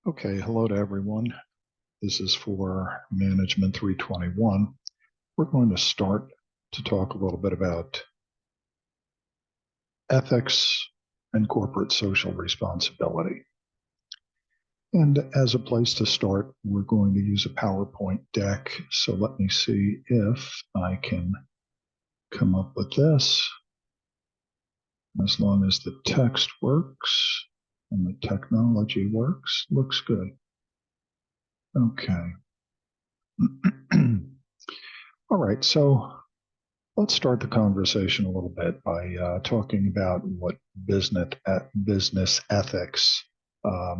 Okay, hello to everyone. This is for Management 321. We're going to start to talk a little bit about ethics and corporate social responsibility. And as a place to start, we're going to use a PowerPoint deck. So let me see if I can come up with this. As long as the text works and the technology works, looks good. Okay. All right, so let's start the conversation a little bit by talking about what business ethics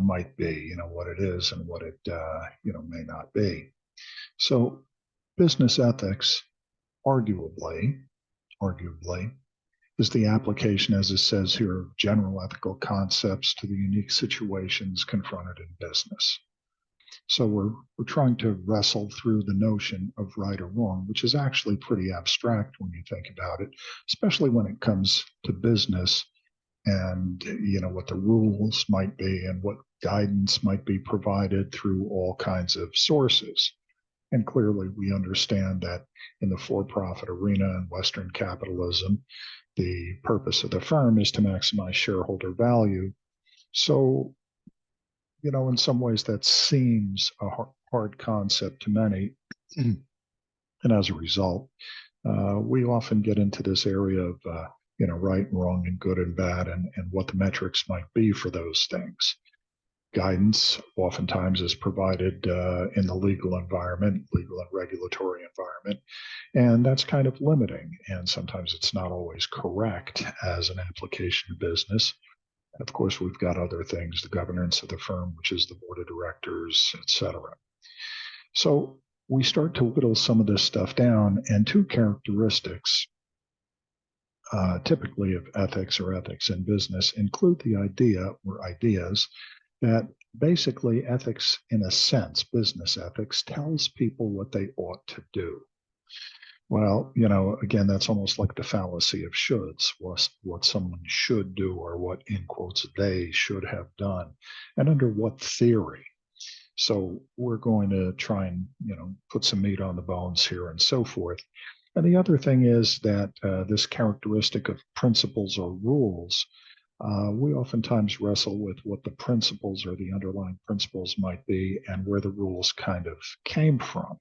might be, what it is and what it, may not be. So business ethics, arguably, is the application, as it says here, of general ethical concepts to the unique situations confronted in business. So we're trying to wrestle through the notion of right or wrong, which is actually pretty abstract when you think about it, especially when it comes to business and what the rules might be and what guidance might be provided through all kinds of sources. And clearly we understand that in the for-profit arena in Western capitalism, the purpose of the firm is to maximize shareholder value. So in some ways that seems a hard concept to many. And as a result, we often get into this area of, right and wrong and good and bad and what the metrics might be for those things. Guidance oftentimes is provided in the legal and regulatory environment, and that's kind of limiting. And sometimes it's not always correct as an application of business. And of course, we've got other things, the governance of the firm, which is the board of directors, et cetera. So we start to whittle some of this stuff down, and two characteristics typically of ethics or ethics in business include the idea or ideas that basically ethics, in a sense, business ethics, tells people what they ought to do. Well, again, that's almost like the fallacy of shoulds, what someone should do or what, in quotes, they should have done, and under what theory. So we're going to try and, put some meat on the bones here and so forth. And the other thing is that this characteristic of principles or rules, we oftentimes wrestle with what the principles or the underlying principles might be and where the rules kind of came from.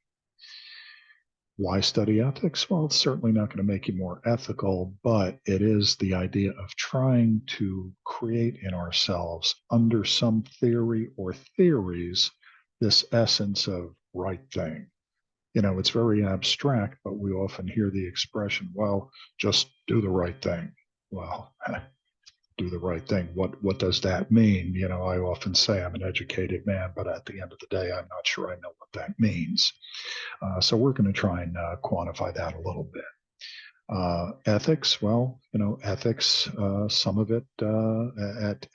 Why study ethics? Well, it's certainly not going to make you more ethical, but it is the idea of trying to create in ourselves, under some theory or theories, this essence of right thing. It's very abstract, but we often hear the expression, well, just do the right thing. Well, do the right thing. What does that mean? I often say I'm an educated man, but at the end of the day, I'm not sure I know what that means. So we're going to try and quantify that a little bit. Ethics, well, ethics, some of it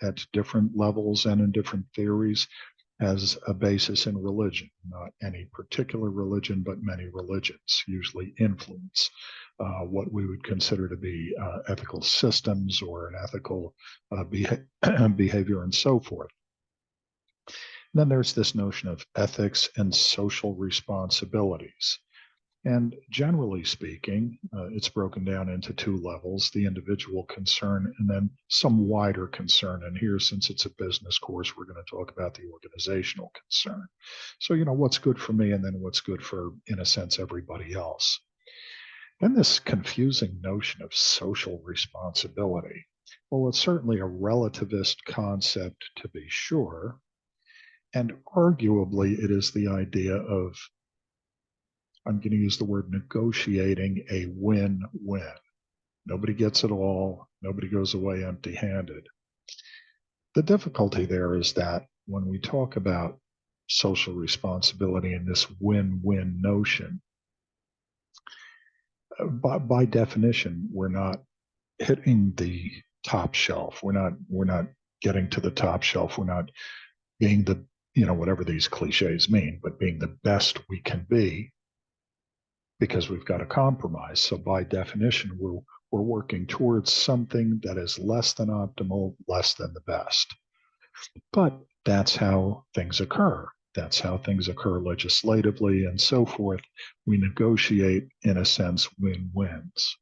at different levels and in different theories has a basis in religion, not any particular religion, but many religions usually influence what we would consider to be ethical systems or an ethical behavior and so forth. And then there's this notion of ethics and social responsibilities. And generally speaking, it's broken down into two levels, the individual concern and then some wider concern. And here, since it's a business course, we're going to talk about the organizational concern. So, what's good for me and then what's good for, in a sense, everybody else. Then this confusing notion of social responsibility. Well, it's certainly a relativist concept to be sure. And arguably, it is the idea of, I'm going to use the word negotiating a win-win. Nobody gets it all. Nobody goes away empty-handed. The difficulty there is that when we talk about social responsibility and this win-win notion, by definition, we're not hitting the top shelf. We're not getting to the top shelf. We're not being the, whatever these cliches mean, but being the best we can be, because we've got a compromise. So by definition, we're working towards something that is less than optimal, less than the best. But That's how things occur. That's how things occur legislatively and so forth. We negotiate, in a sense, win-wins.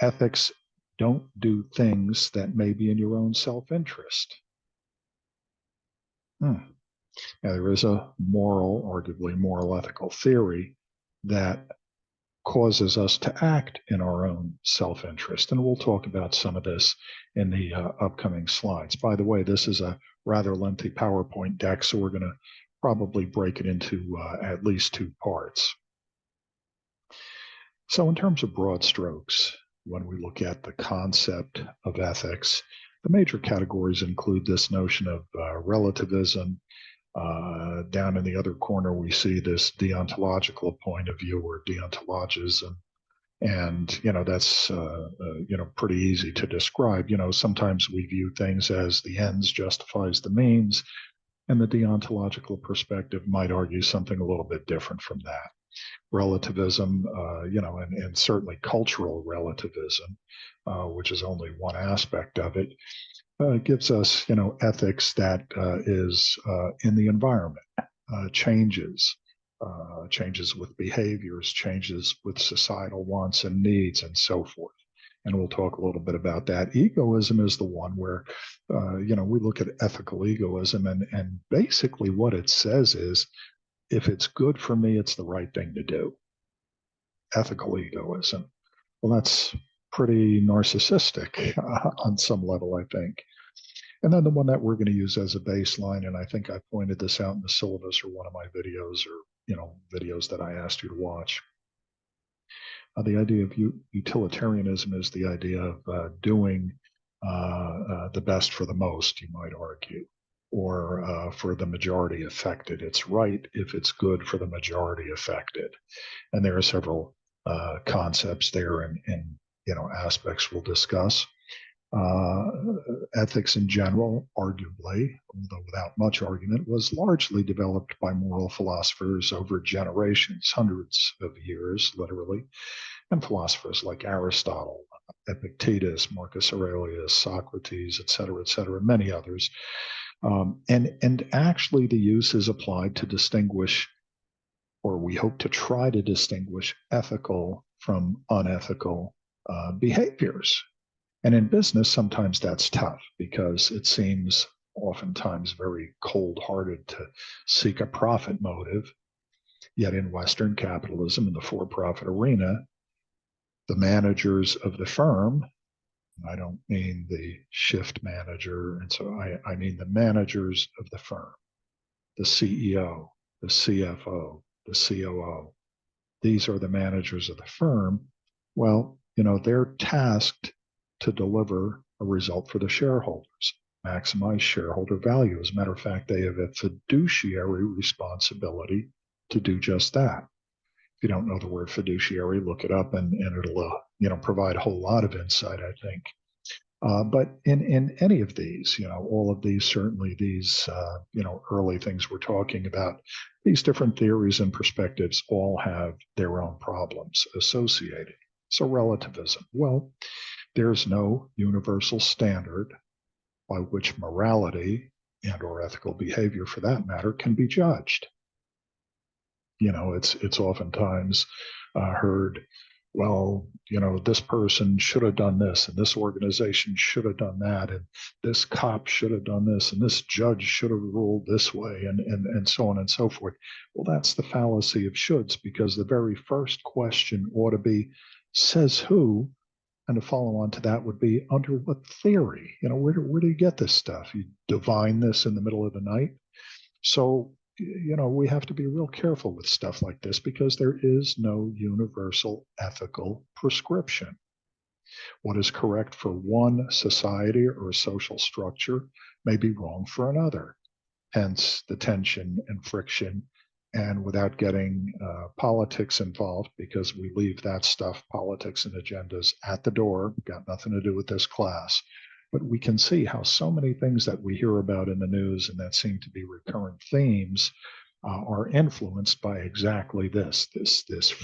Ethics don't do things that may be in your own self-interest. Now, there is a moral, arguably moral ethical theory that causes us to act in our own self-interest. And we'll talk about some of this in the upcoming slides. By the way, this is a rather lengthy PowerPoint deck, so we're going to probably break it into at least two parts. So in terms of broad strokes, when we look at the concept of ethics, the major categories include this notion of relativism. Down in the other corner, we see this deontological point of view or deontologism. And, that's, pretty easy to describe. Sometimes we view things as the ends justifies the means, and the deontological perspective might argue something a little bit different from that. Relativism, and certainly cultural relativism, which is only one aspect of it, gives us, ethics that is in the environment, changes with behaviors, changes with societal wants and needs, and so forth. And we'll talk a little bit about that. Egoism is the one where, we look at ethical egoism, and basically what it says is, if it's good for me, it's the right thing to do. Ethical egoism. Well, that's pretty narcissistic on some level, I think. And then the one that we're going to use as a baseline, and I think I pointed this out in the syllabus or one of my videos, or videos that I asked you to watch. The idea of utilitarianism is the idea of doing the best for the most, you might argue, or for the majority affected. It's right if it's good for the majority affected. And there are several concepts there and aspects we'll discuss. Ethics in general, arguably, although without much argument, was largely developed by moral philosophers over generations, hundreds of years, literally, and philosophers like Aristotle, Epictetus, Marcus Aurelius, Socrates, et cetera, many others. And actually, the use is applied to distinguish, or we hope to try to distinguish, ethical from unethical behaviors. And in business, sometimes that's tough because it seems oftentimes very cold-hearted to seek a profit motive. Yet in Western capitalism, in the for-profit arena, the managers of the firm, I don't mean the shift manager, and so I mean the managers of the firm, the CEO, the CFO, the COO. These are the managers of the firm. Well, they're tasked to deliver a result for the shareholders, maximize shareholder value. As a matter of fact, they have a fiduciary responsibility to do just that. If you don't know the word fiduciary, look it up, and it'll provide a whole lot of insight, I think. But in any of these, all of these, certainly these, early things we're talking about, these different theories and perspectives all have their own problems associated. So relativism, well, there's no universal standard by which morality and or ethical behavior, for that matter, can be judged. It's oftentimes heard, well, this person should have done this, and this organization should have done that, and this cop should have done this, and this judge should have ruled this way, and so on and so forth. Well, that's the fallacy of shoulds, because the very first question ought to be, says who? And to follow on to that would be, under what theory? Where do you get this stuff? You divine this in the middle of the night? So, we have to be real careful with stuff like this because there is no universal ethical prescription. What is correct for one society or social structure may be wrong for another. Hence the tension and friction. And without getting politics involved, because we leave that stuff, politics and agendas, at the door, got nothing to do with this class. But we can see how so many things that we hear about in the news and that seem to be recurrent themes are influenced by exactly this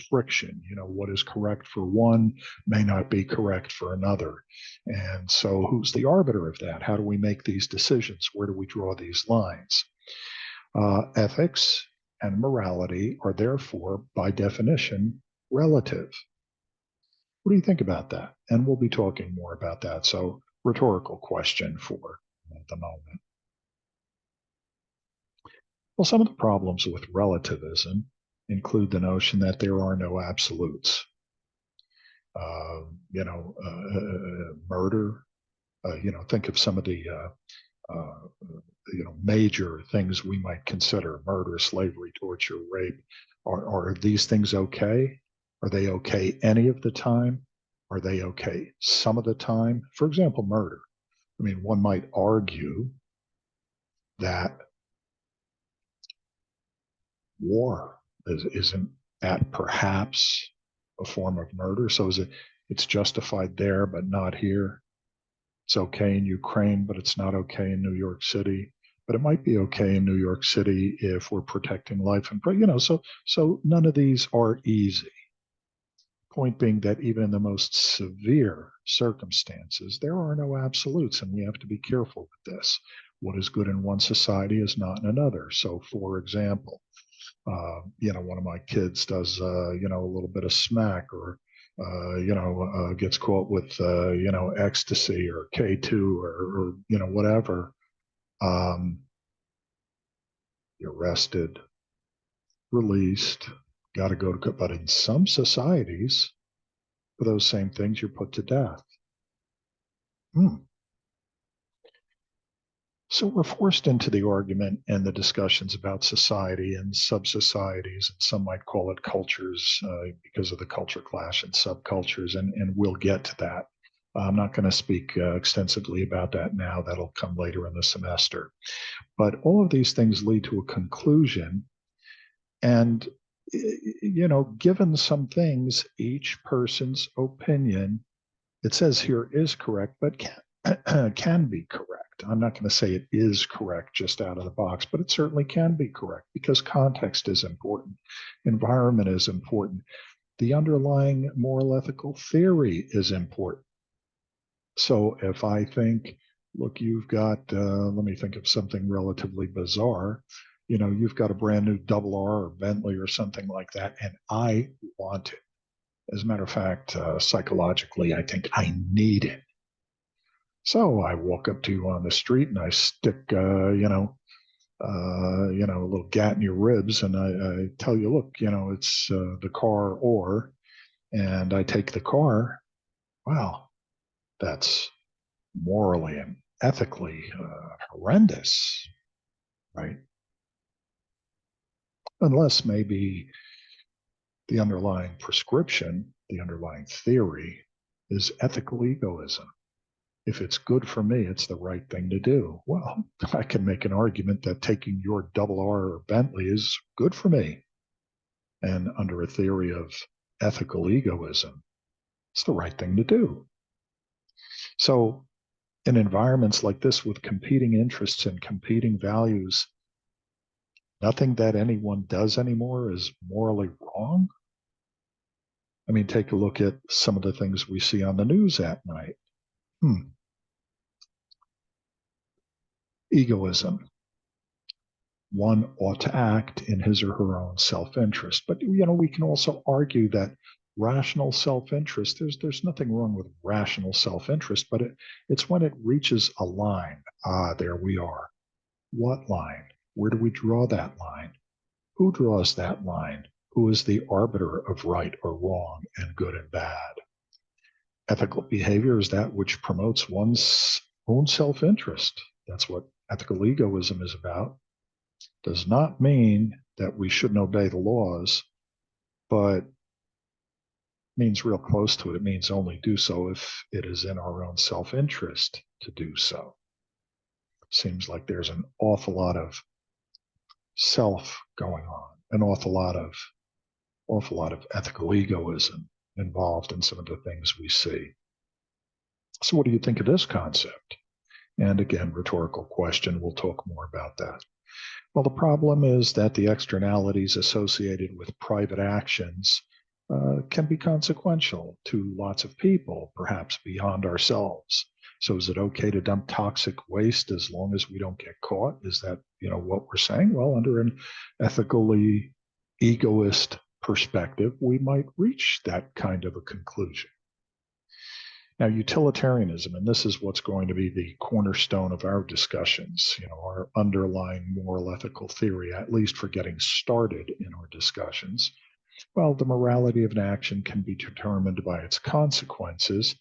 friction. What is correct for one may not be correct for another. And so who's the arbiter of that? How do we make these decisions? Where do we draw these lines? Ethics and morality are therefore, by definition, relative. What do you think about that? And we'll be talking more about that. So, rhetorical question for the moment. Well, some of the problems with relativism include the notion that there are no absolutes. Murder. Think of some of the major things we might consider: murder, slavery, torture, rape. Are these things okay? Are they okay any of the time? Are they okay some of the time? For example, murder. I mean, one might argue that war isn't that perhaps a form of murder. So it's justified there, but not here. It's okay in Ukraine, but it's not okay in New York City. But it might be okay in New York City if we're protecting life and so none of these are easy. Point being that even in the most severe circumstances, there are no absolutes, and we have to be careful with this. What is good in one society is not in another. So, for example, one of my kids does, a little bit of smack, or gets caught with, ecstasy or K2 or whatever. You're arrested, released, got to go to, but in some societies, for those same things, you're put to death. So we're forced into the argument and the discussions about society and sub-societies, and some might call it cultures, because of the culture clash and subcultures, and we'll get to that. I'm not going to speak extensively about that now. That'll come later in the semester. But all of these things lead to a conclusion. And, given some things, each person's opinion, it says here, is correct, but can be correct. I'm not going to say it is correct just out of the box, but it certainly can be correct because context is important. Environment is important. The underlying moral ethical theory is important. So if I think, look, you've got, let me think of something relatively bizarre. You've got a brand new double R or Bentley or something like that, and I want it. As a matter of fact, psychologically, I think I need it. So I walk up to you on the street and I stick, a little gat in your ribs, and I tell you, look, it's the car or, and I take the car. Wow, that's morally and ethically horrendous, right? Unless maybe the underlying prescription, the underlying theory is ethical egoism. If it's good for me, it's the right thing to do. Well, I can make an argument that taking your double R or Bentley is good for me. And under a theory of ethical egoism, it's the right thing to do. So, in environments like this with competing interests and competing values, nothing that anyone does anymore is morally wrong. I mean, take a look at some of the things we see on the news at night. Egoism. One ought to act in his or her own self-interest. But we can also argue that rational self-interest, there's nothing wrong with rational self-interest, but it's when it reaches a line. There we are. What line? Where do we draw that line? Who draws that line? Who is the arbiter of right or wrong and good and bad? Ethical behavior is that which promotes one's own self-interest. That's what ethical egoism is about. Does not mean that we shouldn't obey the laws, but means real close to it. It means only do so if it is in our own self-interest to do so. Seems like there's an awful lot of self going on, an awful lot of ethical egoism involved in some of the things we see. So what do you think of this concept? And again, rhetorical question. We'll talk more about that. Well, the problem is that the externalities associated with private actions can be consequential to lots of people, perhaps beyond ourselves. So is it okay to dump toxic waste as long as we don't get caught? Is that, what we're saying? Well, under an ethically egoist perspective, we might reach that kind of a conclusion. Now, utilitarianism, and this is what's going to be the cornerstone of our discussions, our underlying moral ethical theory, at least for getting started in our discussions. Well, the morality of an action can be determined by its consequences,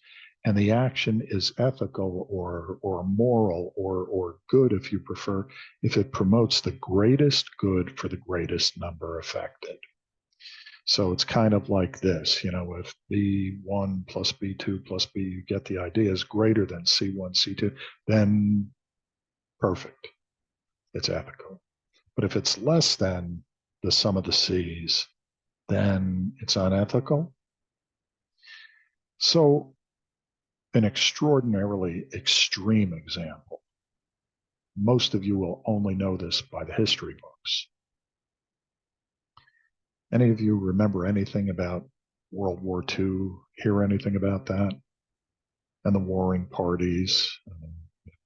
and the action is ethical or moral or good, if you prefer, if it promotes the greatest good for the greatest number affected. So it's kind of like this, if B1 plus B2 plus B, you get the idea, is greater than C1, C2, then perfect. It's ethical. But if it's less than the sum of the C's, then it's unethical. So an extraordinarily extreme example. Most of you will only know this by the history books. Any of you remember anything about World War II? Hear anything about that? And the warring parties,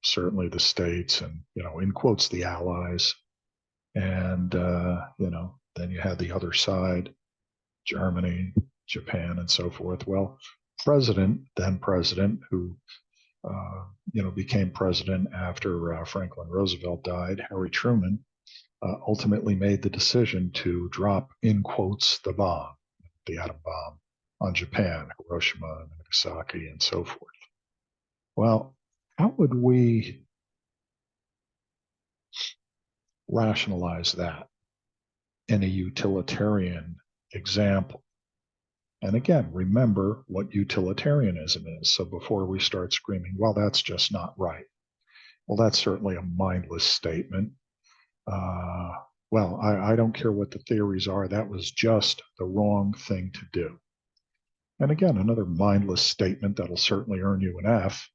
certainly the states, and in quotes, the Allies, and then you had the other side, Germany, Japan, and so forth. Well, then president, who became president after Franklin Roosevelt died, Harry Truman, ultimately made the decision to drop, in quotes, the bomb, the atom bomb, on Japan, Hiroshima, and Nagasaki, and so forth. Well, how would we rationalize that in a utilitarian example? And again, remember what utilitarianism is. So before we start screaming, well, that's just not right. Well, that's certainly a mindless statement. Well, I don't care what the theories are. That was just the wrong thing to do. And again, another mindless statement that'll certainly earn you an F.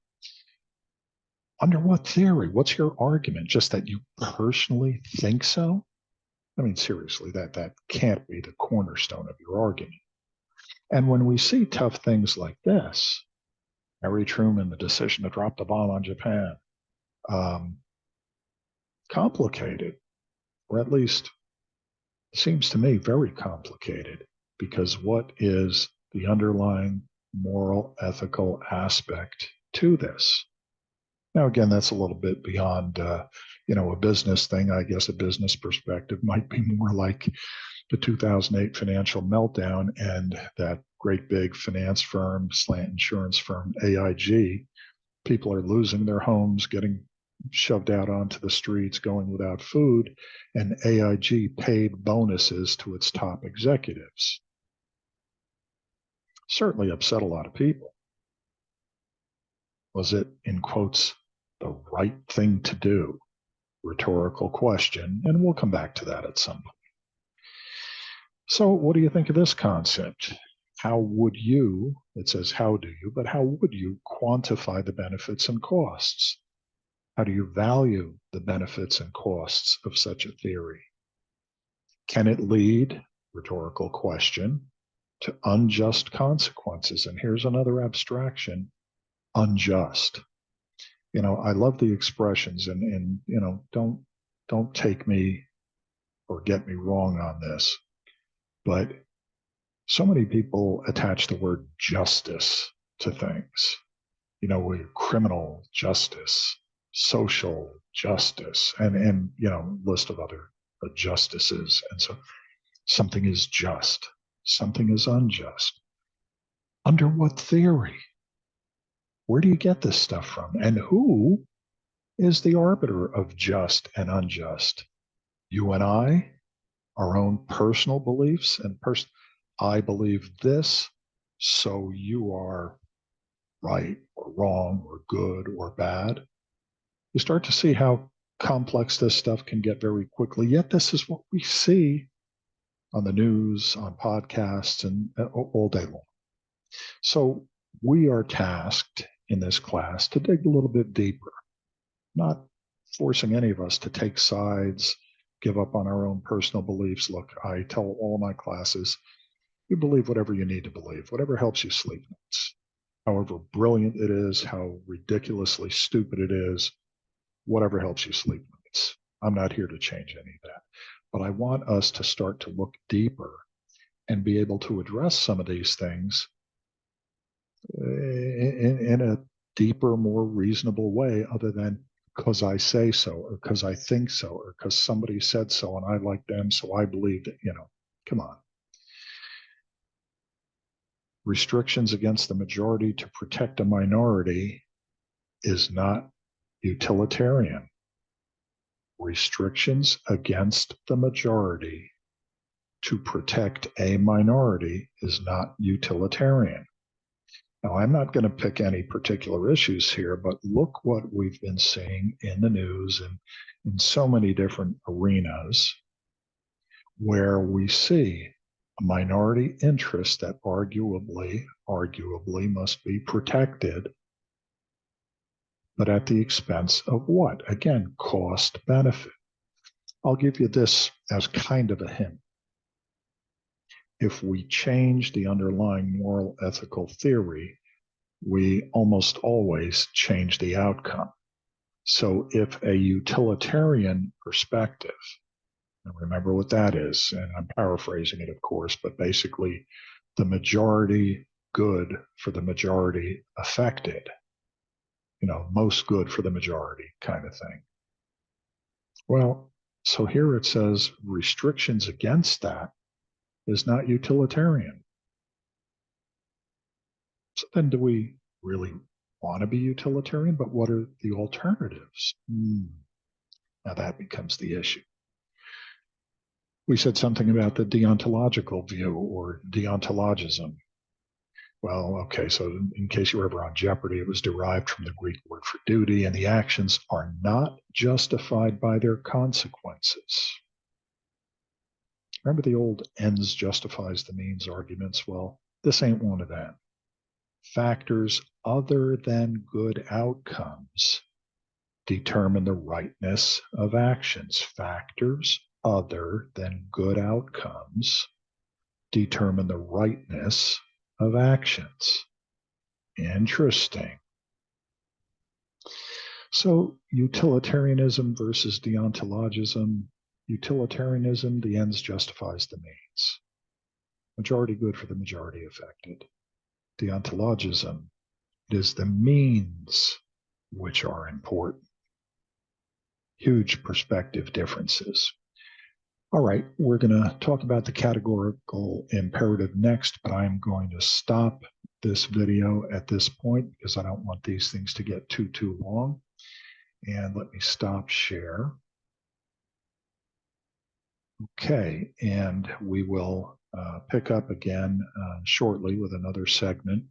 Under what theory? What's your argument? Just that you personally think so? I mean, seriously, that can't be the cornerstone of your argument. And when we see tough things like this, Harry Truman, the decision to drop the bomb on Japan, complicated, or at least seems to me very complicated, because what is the underlying moral, ethical aspect to this? Now, again, that's a little bit beyond, a business thing. I guess a business perspective might be more like the 2008 financial meltdown and that great big finance firm, slant insurance firm, AIG. People are losing their homes, getting shoved out onto the streets, going without food, and AIG paid bonuses to its top executives. Certainly upset a lot of people. Was it, in quotes, the right thing to do? Rhetorical question, and we'll come back to that at some point. So what do you think of this concept? How would you, it says how do you, but how would you quantify the benefits and costs? How do you value the benefits and costs of such a theory? Can it lead, rhetorical question, to unjust consequences? And here's another abstraction, unjust. I love the expressions, and don't take me or get me wrong on this, but so many people attach the word justice to things. Criminal justice, social justice, and list of other justices. And so something is just, something is unjust. Under what theory? Where do you get this stuff from? And who is the arbiter of just and unjust? You and I, our own personal beliefs and I believe this, so you are right or wrong or good or bad. You start to see how complex this stuff can get very quickly. Yet this is what we see on the news, on podcasts, and all day long. So we are tasked in this class to dig a little bit deeper, not forcing any of us to take sides, give up on our own personal beliefs. Look, I tell all my classes, you believe whatever you need to believe, whatever helps you sleep nights. However brilliant it is, how ridiculously stupid it is, whatever helps you sleep nights. I'm not here to change any of that. But I want us to start to look deeper and be able to address some of these things in a deeper, more reasonable way, other than because I say so, or because I think so, or because somebody said so and I like them, so I believe that, come on. Restrictions against the majority to protect a minority is not utilitarian. Restrictions against the majority to protect a minority is not utilitarian. Now, I'm not going to pick any particular issues here, but look what we've been seeing in the news and in so many different arenas where we see a minority interest that arguably must be protected, but at the expense of what? Again, cost benefit. I'll give you this as kind of a hint. If we change the underlying moral ethical theory, we almost always change the outcome. So if a utilitarian perspective, and remember what that is, and I'm paraphrasing it, of course, but basically the majority good for the majority affected, most good for the majority kind of thing. Well, so here it says restrictions against that is not utilitarian. So then do we really want to be utilitarian? But what are the alternatives? Now that becomes the issue. We said something about the deontological view or deontologism. Well, okay, so in case you were ever on Jeopardy, it was derived from the Greek word for duty, and the actions are not justified by their consequences. Remember the old ends justifies the means arguments? Well, this ain't one of them. Factors other than good outcomes determine the rightness of actions. Factors other than good outcomes determine the rightness of actions. Interesting. So utilitarianism versus deontologism. Utilitarianism, the ends justifies the means. Majority good for the majority affected. Deontologism, it is the means which are important. Huge perspective differences. All right, we're going to talk about the categorical imperative next, but I'm going to stop this video at this point because I don't want these things to get too long. And let me stop share. Okay, and we will pick up again shortly with another segment.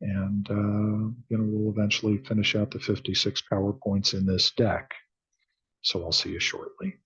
And we'll eventually finish out the 56 PowerPoints in this deck. So I'll see you shortly.